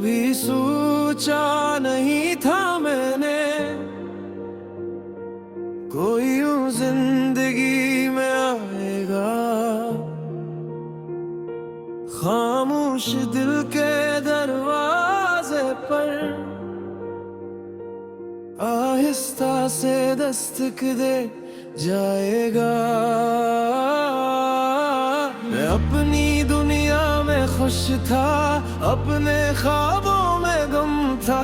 कभी सोचा नहीं था मैंने कोई यूं जिंदगी में आएगा। खामोश दिल के दरवाजे पर आहिस्ता से दस्तक दे जाएगा। मैं अपनी दुनिया में खुश था, अपने ख्वाबों में गम था,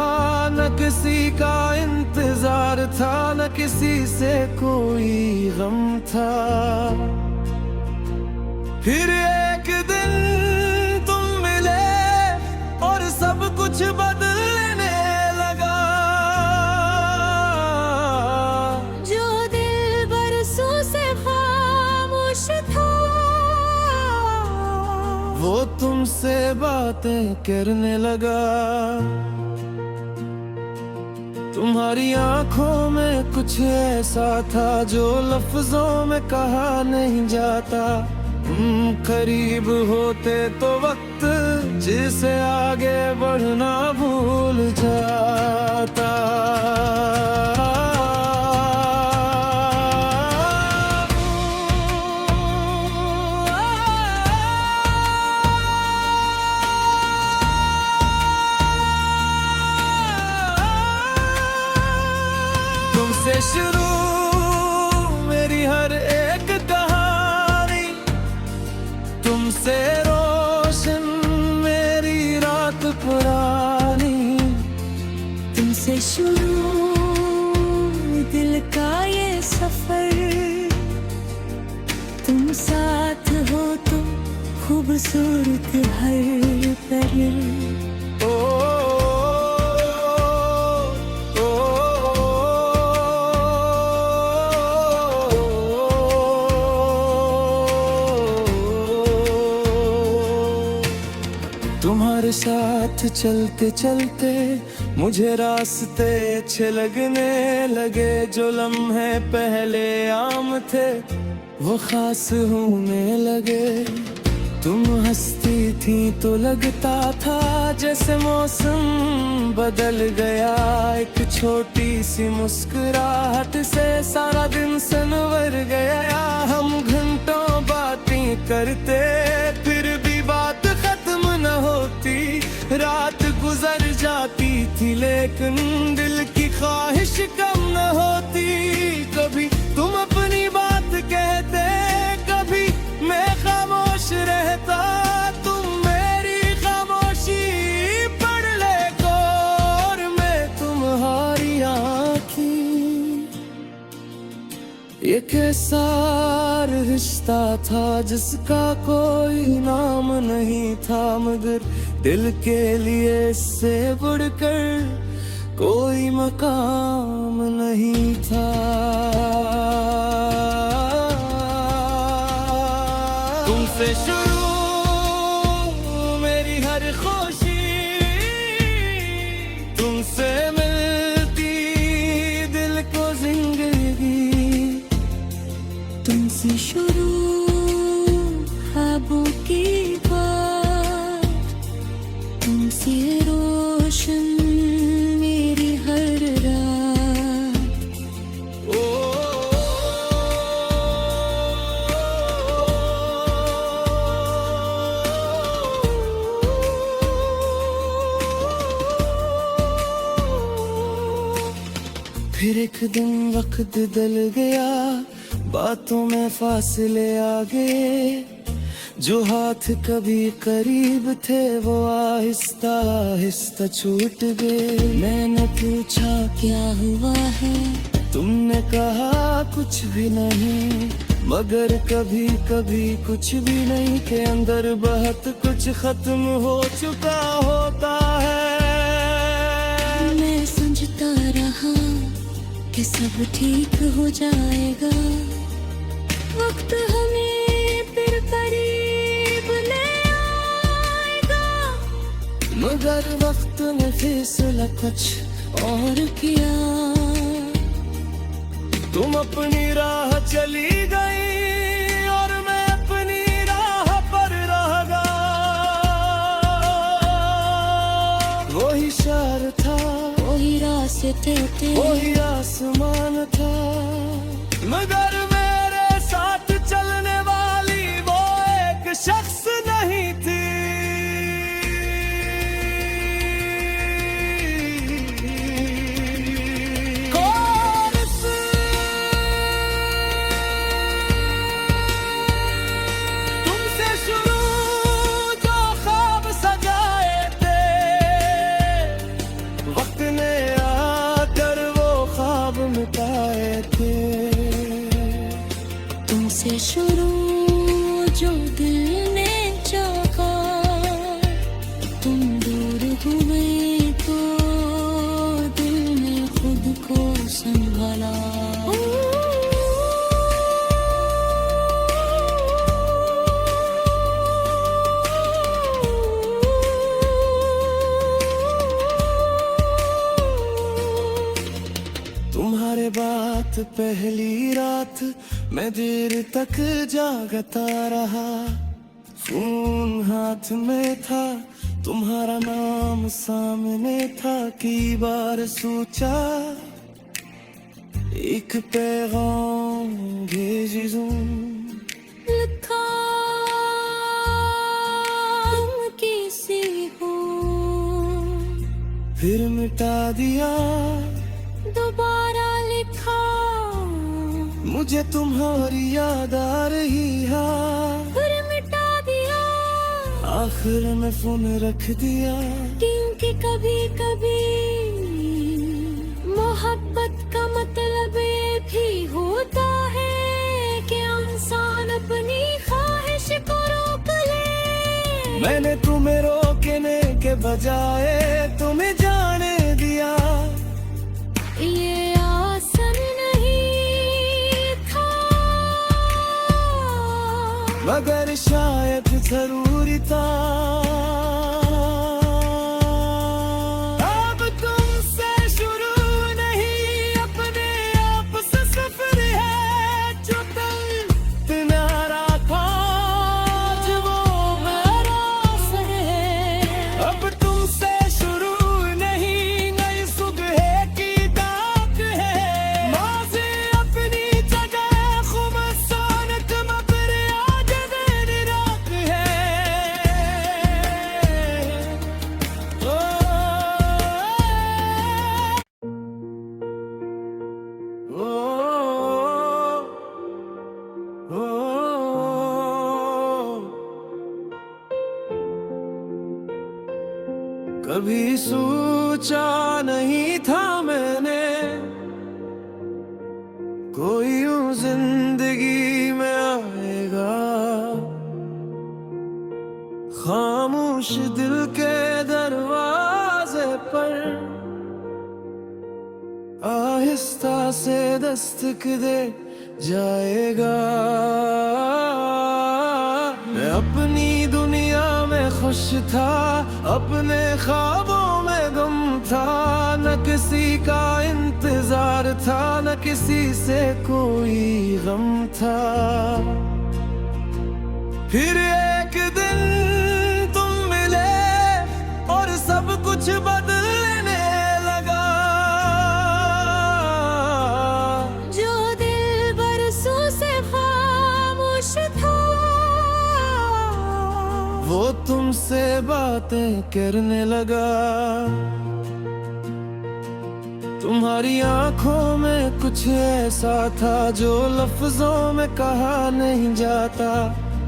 न किसी का इंतजार था, न किसी से कोई गम था। फिर एक दिन तुम मिले और सब कुछ बदलने लगा। जो दिल बरसों से खामोश था, वो तुमसे बातें करने लगा। तुम्हारी आंखों में कुछ ऐसा था जो लफ्जों में कहा नहीं जाता। करीब होते तो वक्त जिसे आगे बढ़ना भूल जाता। तुमसे शुरू मेरी हर एक कहानी, तुमसे रोशन मेरी रात पुरानी। तुमसे शुरू दिल का ये सफर, तुम साथ हो तो खूबसूरत हर पल। तुम्हारे साथ चलते चलते मुझे रास्ते अच्छे लगने लगे। जो लम्हे पहले आम थे वो खास होने लगे। तुम हंसती थी तो लगता था जैसे मौसम बदल गया। एक छोटी सी मुस्कुराहट से सारा दिन संवर गया। हम घंटों बातें करते फिर भी बात खत्म न होती। रात गुजर जाती थी लेकिन दिल की ख्वाहिश कम न होती। कभी तुम अपनी बात कहते, कभी मैं खामोश रहता। तुम मेरी खामोशी पढ़ ले और मैं तुम्हारी आँखी। ये कैसा रिश्ता था जिसका कोई नाम नहीं था, मगर दिल के लिए इससे बढ़कर कोई मकाम नहीं था। तुमसे शुरू मेरी हर खुशी, तुमसे मिलती दिल को जिंदगी। तुमसे शुरू ख्वाबों की बात, तुमसे रोशन मेरी हर रात। फिर एक दिन वक्त बदल गया, बातों में फासले आ गए। जो हाथ कभी करीब थे वो आहिस्ता आहिस्ता छूट गए। मैंने पूछा क्या हुआ है, तुमने कहा कुछ भी नहीं, मगर कभी कभी कुछ भी नहीं के अंदर बहुत कुछ खत्म हो चुका होता है। मैं समझता रहा कि सब ठीक हो जाएगा। वक्त हमें फिर करीब ले आएगा, मगर वक्त ने फैसला कुछ और किया। तुम अपनी राह चली गई और मैं अपनी राह पर रह गया। से टूटे। वही आसमान था मगर मेरे साथ चलने वाली वो एक शख्स नहीं थी। तुमसे शुरू जो ख्वाब सजाए थे, वक्त ने आकर वो ख्वाब मिटाए थे। तुमसे शुरू जो दिल ने चाहा, तुम दूर हुए तो दिल ने खुद को संभाला। तुम्हारे बात पहली रात मैं देर तक जागता रहा। फोन हाथ में था, तुम्हारा नाम सामने था। कई बार सोचा एक पैगाम भेज दूं, लिखा तुम कैसे हो, फिर मिटा दिया। दोबारा लिखा मुझे तुम्हारी याद आ रही है, फिर मिटा दिया। आखिर में फोन रख दिया। क्योंकि कभी कभी मोहब्बत का मतलब ये भी होता है कि इंसान अपनी ख्वाहिश को रोक ले। मैंने तुम्हें रोकने के बजाय तुम्हें जाने दिया। ये आसान नहीं था, मगर शायद जरूरी था। अब तुमसे शुरू नहीं अपने आप से सफर है। जो कल तुम्हारा था आज वो मेरा है। अब तुमसे शुरू नहीं नई सुबह की ताक है। माज़ी अपनी जगह खुबसूरत मगर आज दिन रात है। ओ, ओ, कभी सोचा नहीं था मैंने कोई यूं जिंदगी में आएगा। खामोश दिल के दरवाजे पर आहिस्ता से दस्तक दे जाएगा। मैं अपनी दुनिया में खुश था, अपने ख्वाबों में गम था। न किसी का इंतजार था, न किसी से कोई गम था। फिर एक दिन तुम मिले और सब कुछ बदलने लगा। जो दिल बरसों से खामोश था, वो तुमसे बातें करने लगा। तुम्हारी आंखों में कुछ ऐसा था जो लफ्जों में कहा नहीं जाता।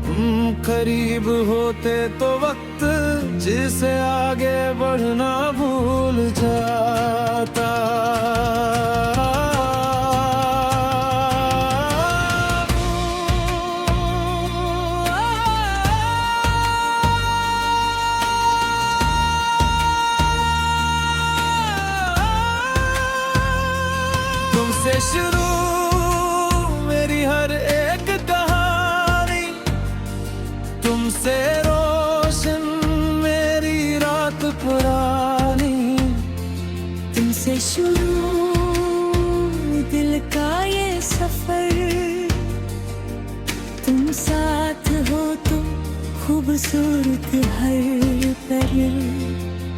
तुम करीब होते तो वक्त जिसे आगे बढ़ना भूल जाता। तुमसे शुरू मेरी हर एक कहानी, तुमसे रोशन मेरी रात पुरानी। तुमसे शुरू दिल का ये सफर, तुम साथ हो तो खूबसूरत हर पल।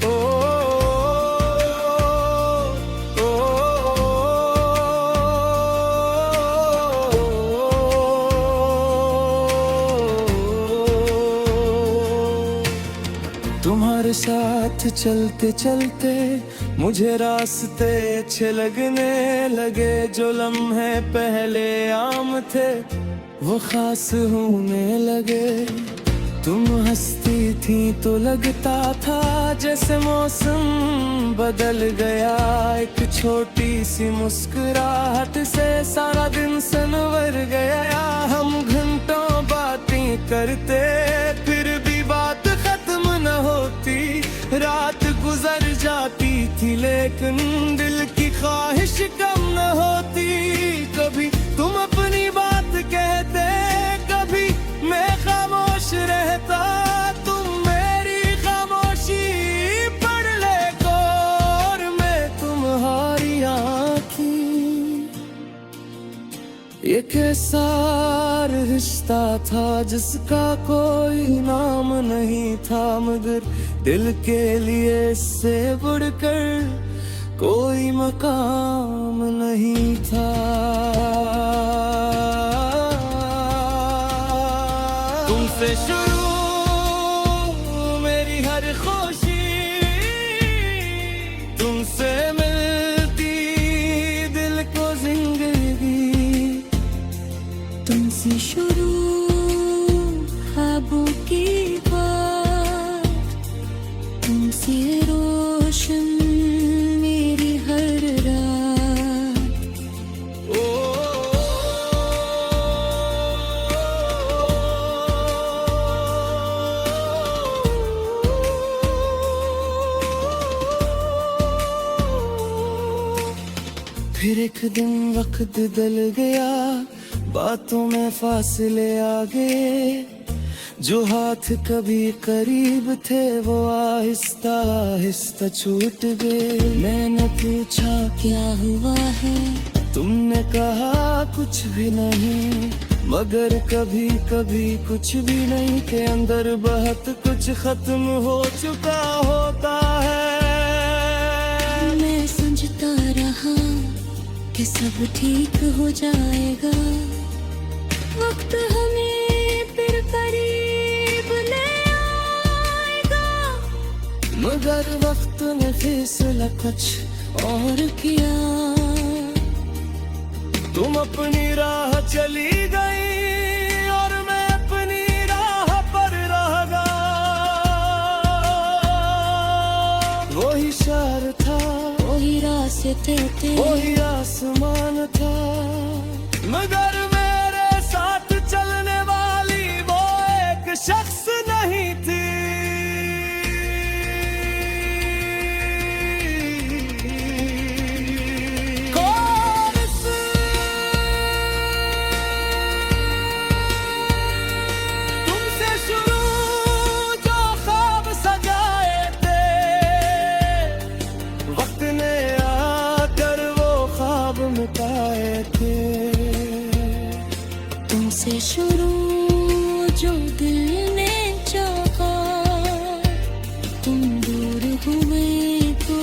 ओ, ओ, साथ चलते चलते मुझे रास्ते अच्छे लगने लगे। जो लम्हे पहले आम थे वो खास होने लगे। तुम हंसती थी तो लगता था जैसे मौसम बदल गया। एक छोटी सी मुस्कुराहट से सारा दिन संवर गया। हम घंटों बातें करते फिर भी बात खत्म न होती। रात गुजर जाती थी लेकिन दिल की ख्वाहिश कम न होती। कभी तुम अपनी बात कहते कभी मैं खामोश रहता। तुम मेरी खामोशी पढ़ ले और मैं तुम्हारी आँखी। ये कैसा रिश्ता था जिसका कोई नाम नहीं था, मगर दिल के लिए इससे बढ़कर कोई मकाम नहीं था। तुमसे शुरू मेरी हर खुशी, तुमसे मिलती दिल को जिंदगी। तुमसे शुरू ख्वाबों की बात, तुमसे रोशन मेरी हर रात। फिर एक दिन वक्त बदल गया, बातों में फासले आ गए। जो हाथ कभी करीब थे वो आहिस्ता आहिस्ता छूट गए। मैंने पूछा क्या हुआ है? तुमने कहा कुछ भी नहीं, मगर कभी कभी कुछ भी नहीं के अंदर बहुत कुछ खत्म हो चुका होता है। मैं समझता रहा कि सब ठीक हो जाएगा, वक्त हमें फिर करीब ले आएगा। मगर वक्त ने फैसला कुछ और किया। तुम अपनी राह चली गई और मैं अपनी राह पर रह गया। वही शहर था, वही रास्ते थे, वही आसमान था, मगर मेरे साथ चलने वाली वो एक शख्स नहीं थी। तुमसे शुरू जो दिल ने चाहा, तुम दूर हुए तो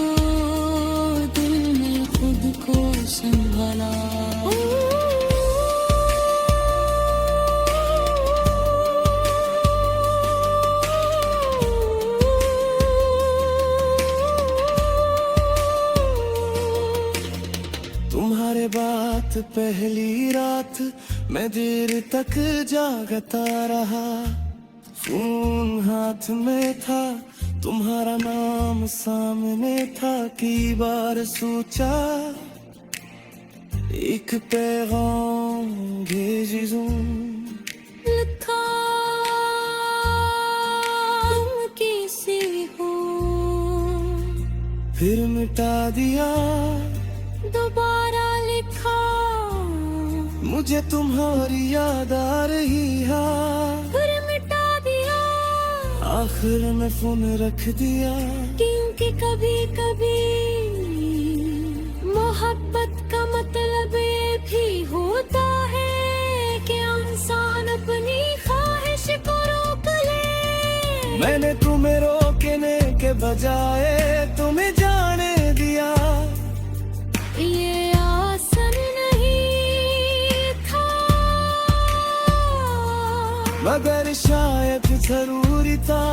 दिल ने खुद को संभाला। तुम्हारे बात पहली रात मैं देर तक जागता रहा। फोन हाथ में था, तुम्हारा नाम सामने था। कई बार सोचा एक पैगाम भेज दूं, लिखा तुम कैसे हो, फिर मिटा दिया, दोबारा लिखा मुझे तुम्हारी याद आ रही है। फिर मिटा दिया, आखिर में फोन रख दिया। क्योंकि कभी कभी मोहब्बत का मतलब ये भी होता है कि इंसान अपनी ख्वाहिश को रोक ले। मैंने तुम्हें रोकने के बजाय तुम्हें जाने दिया। ये आसान नहीं था, मगर शायद जरूरी था।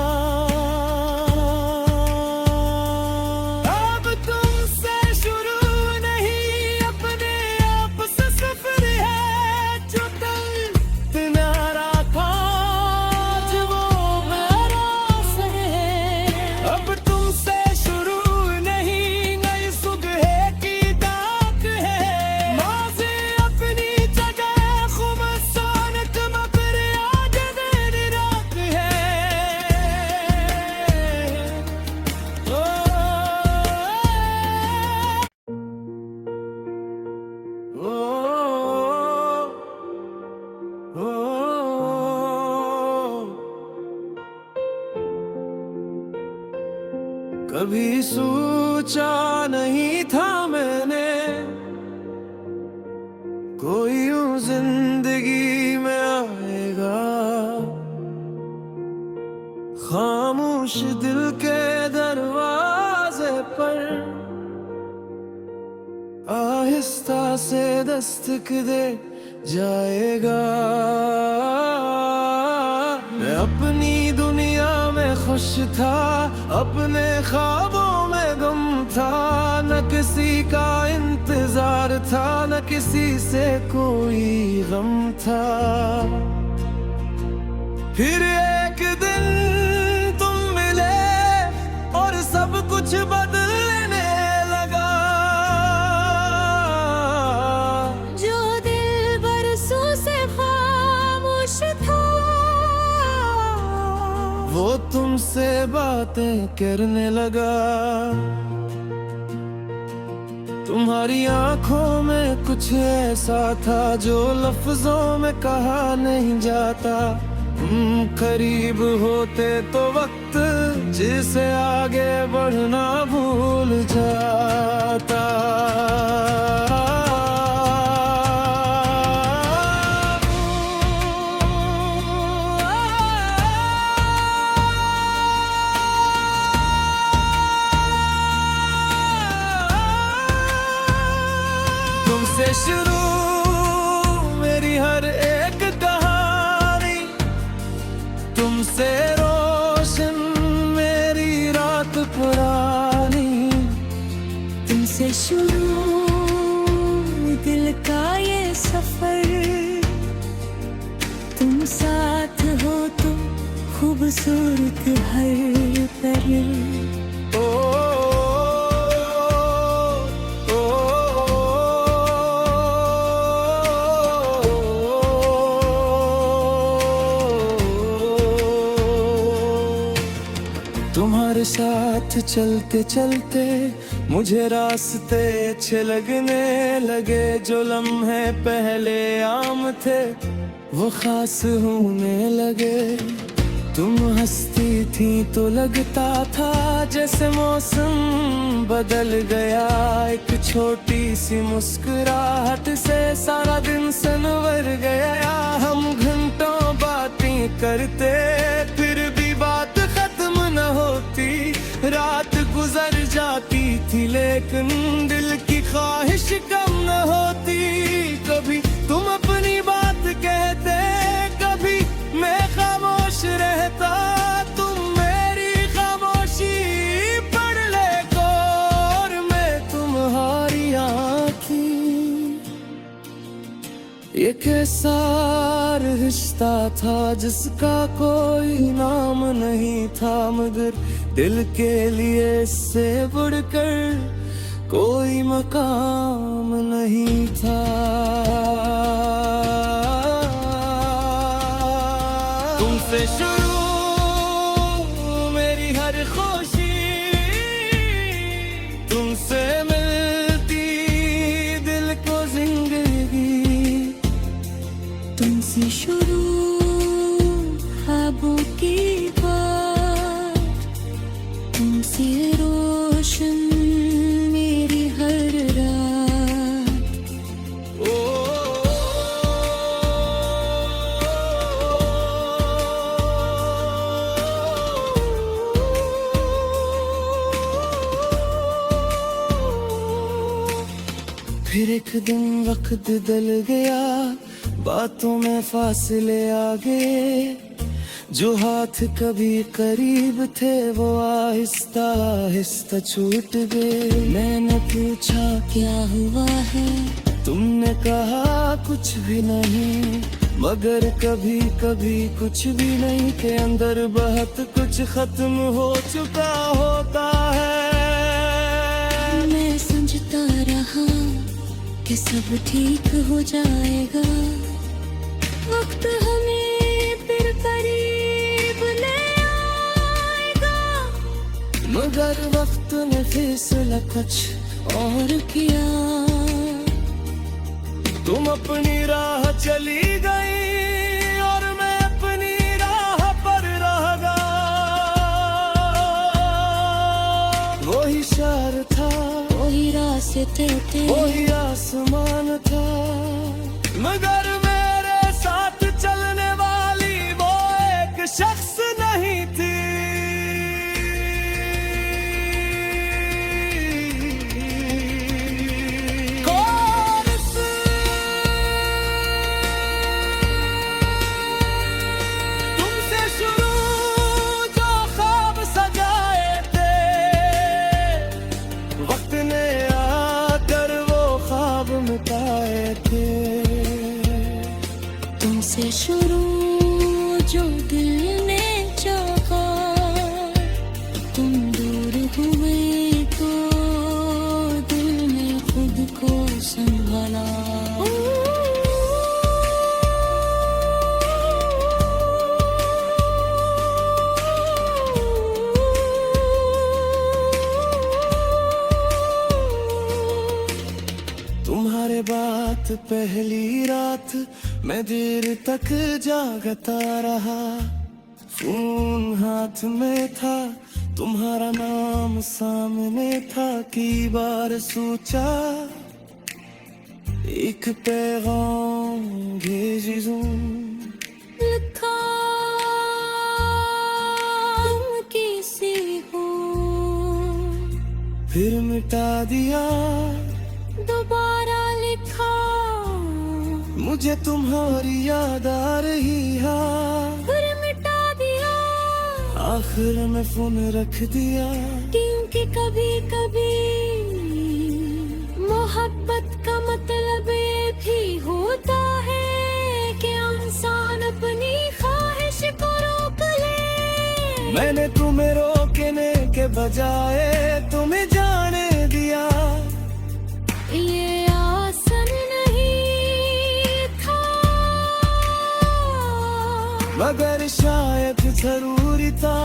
कभी सोचा नहीं था मैंने कोई यूं जिंदगी में आएगा। खामोश दिल के दरवाजे पर आहिस्ता से दस्तक दे जाएगा। मैं अपनी दुनिया में खुश था, अपने ख्वाबों में गम था, न किसी का इंतजार था, न किसी से कोई गम था। फिर एक दिन तुम मिले और सब कुछ बदलने लगा। जो दिल बरसों से खामोश था, वो तुमसे बातें करने लगा। तुम्हारी आंखों में कुछ ऐसा था जो लफ्जों में कहा नहीं जाता। करीब होते तो वक्त जिसे आगे बढ़ना भूल जाता। तुमसे शुरू मेरी हर एक कहानी, तुमसे रोशन मेरी रात पुरानी। तुमसे शुरू दिल का ये सफर, तुम साथ हो तो खूबसूरत हर पल। तुम्हारे साथ चलते चलते मुझे रास्ते अच्छे लगने लगे। जो लम्हे पहले आम थे वो खास होने लगे। तुम हंसती थी तो लगता था जैसे मौसम बदल गया। एक छोटी सी मुस्कुराहट से सारा दिन संवर गया। हम घंटों बातें करते फिर भी बात खत्म न होती। रात गुजर जाती थी लेकिन दिल की ख्वाहिश कम न होती। कभी तुम अपनी बात कहते, कभी मैं खामोश रहता। तुम मेरी खामोशी पढ़ ले और मैं तुम्हारी आँखी। ये कैसा रिश्ता था जिसका कोई नाम नहीं था, मगर दिल के लिए इससे बढ़कर कोई मकाम नहीं था। तुमसे शुरू मेरी हर खुशी, तुमसे मिलती दिल को जिंदगी। तुमसे शुरू ख्वाबों की बात, तुमसे रोशन मेरी हर रात। फिर एक दिन वक्त बदल गया, बातों में फासले आ गए। जो हाथ कभी करीब थे वो आहिस्ता आहिस्ता छूट गए। मैंने पूछा क्या हुआ है? तुमने कहा कुछ भी नहीं, मगर कभी कभी कुछ भी नहीं के अंदर बहुत कुछ खत्म हो चुका होता है। मैं समझता रहा कि सब ठीक हो जाएगा। वक्त हमें फिर करीब ले आएगा, मगर वक्त ने फैसला कुछ और किया। तुम अपनी राह चली गई और मैं अपनी राह पर रह गया। उड़ते थे। वही आसमान था मगर मेरे साथ चलने वाली वो एक शख्स नहीं थी। कोरस तुमसे शुरू जो ख्वाब सजाए थे, वक्त ने आकर वो ख्वाब मिटाए थे। तुमसे शुरू जो दिल ने चाहा, तुम दूर हुए तो दिल ने खुद को संभाला। तुम्हारे बात पहली रात मैं देर तक जागता रहा। फोन हाथ में था, तुम्हारा नाम सामने था। कई बार सोचा एक पैगाम भेज दूं, लिखा तुम किसी हो, फिर मिटा दिया। दोबारा लिखा मुझे तुम्हारी याद आ रही है, फिर मिटा दिया। आखिर में फोन रख दिया। क्योंकि कभी कभी मोहब्बत का मतलब ये भी होता है कि इंसान अपनी ख्वाहिश को रोक ले। मैंने तुम्हें रोकने के बजाय तुम्हें जाने दिया। ये आसान नहीं था, मगर शायद जरूरी था।